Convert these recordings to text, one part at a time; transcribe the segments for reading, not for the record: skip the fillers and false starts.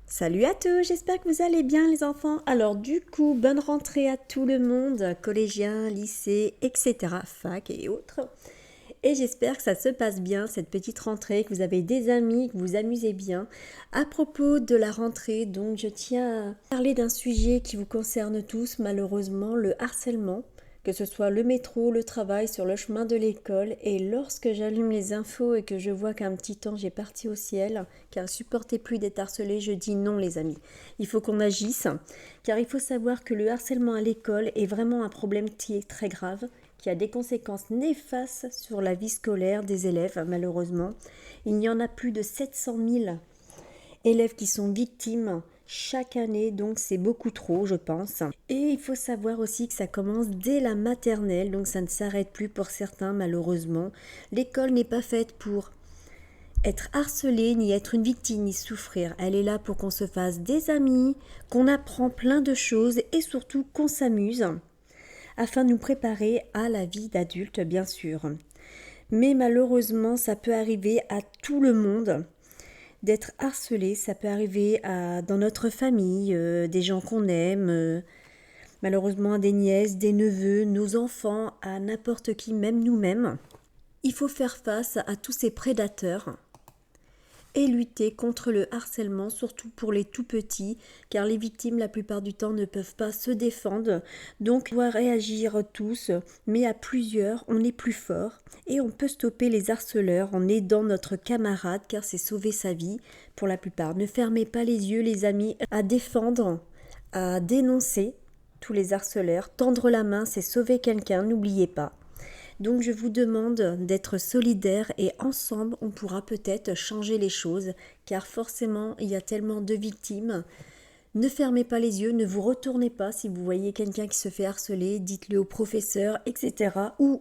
Salut à tous, j'espère que vous allez bien les enfants. Alors du coup, bonne rentrée à tout le monde, collégiens, lycée, etc., fac et autres. Et j'espère que ça se passe bien, cette petite rentrée, que vous avez des amis, que vous vous amusez bien. À propos de la rentrée, donc je tiens à parler d'un sujet qui vous concerne tous, malheureusement, le harcèlement. Que ce soit le métro, le travail, sur le chemin de l'école. Et lorsque j'allume les infos et que je vois qu'un petit ange est parti au ciel, car supportait plus d'être harcelé, je dis non les amis. Il faut qu'on agisse, car il faut savoir que le harcèlement à l'école est vraiment un problème qui est très grave, qui a des conséquences néfastes sur la vie scolaire des élèves, malheureusement. Il y en a plus de 700 000 élèves qui sont victimes chaque année, donc c'est beaucoup trop, je pense. Et il faut savoir aussi que ça commence dès la maternelle, donc ça ne s'arrête plus pour certains, malheureusement. L'école n'est pas faite pour être harcelé, ni être une victime, ni souffrir. Elle est là pour qu'on se fasse des amis, qu'on apprend plein de choses et surtout qu'on s'amuse, afin de nous préparer à la vie d'adulte, bien sûr. Mais malheureusement, ça peut arriver à tout le monde d'être harcelé. Ça peut arriver dans notre famille, des gens qu'on aime, malheureusement à des nièces, des neveux, nos enfants, à n'importe qui, même nous-mêmes. Il faut faire face à tous ces prédateurs et lutter contre le harcèlement, surtout pour les tout petits, car les victimes la plupart du temps ne peuvent pas se défendre. Donc on doit réagir tous, mais à plusieurs, on est plus fort et on peut stopper les harceleurs en aidant notre camarade, car c'est sauver sa vie pour la plupart. Ne fermez pas les yeux les amis à défendre, à dénoncer tous les harceleurs. Tendre la main, c'est sauver quelqu'un, n'oubliez pas. Donc je vous demande d'être solidaires et ensemble on pourra peut-être changer les choses, car forcément il y a tellement de victimes. Ne fermez pas les yeux, ne vous retournez pas si vous voyez quelqu'un qui se fait harceler, dites-le au professeur, etc. Ou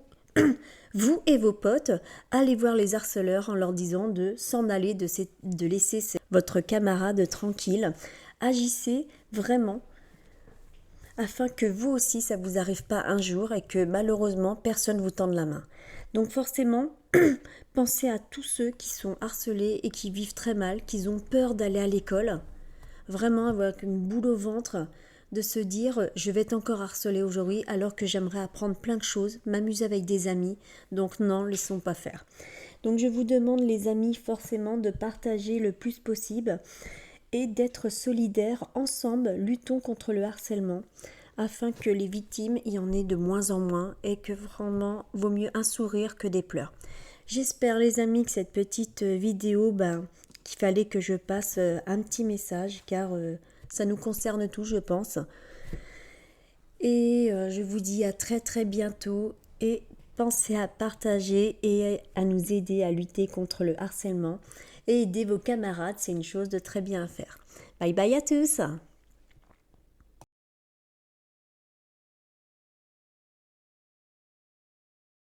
vous et vos potes, allez voir les harceleurs en leur disant de s'en aller, de laisser votre camarade tranquille. Agissez vraiment afin que vous aussi ça vous arrive pas un jour et que malheureusement personne vous tende la main. Donc forcément, pensez à tous ceux qui sont harcelés et qui vivent très mal, qui ont peur d'aller à l'école, vraiment avec une boule au ventre, de se dire je vais être encore harcelé aujourd'hui alors que j'aimerais apprendre plein de choses, m'amuser avec des amis, donc non, laissons pas faire. Donc je vous demande les amis forcément de partager le plus possible et d'être solidaires ensemble, luttons contre le harcèlement afin que les victimes y en aient de moins en moins et que vraiment vaut mieux un sourire que des pleurs. J'espère les amis que cette petite vidéo, qu'il fallait que je passe un petit message car ça nous concerne tous je pense. Et je vous dis à très très bientôt et pensez à partager et à nous aider à lutter contre le harcèlement et aider vos camarades, c'est une chose de très bien à faire. Bye bye à tous!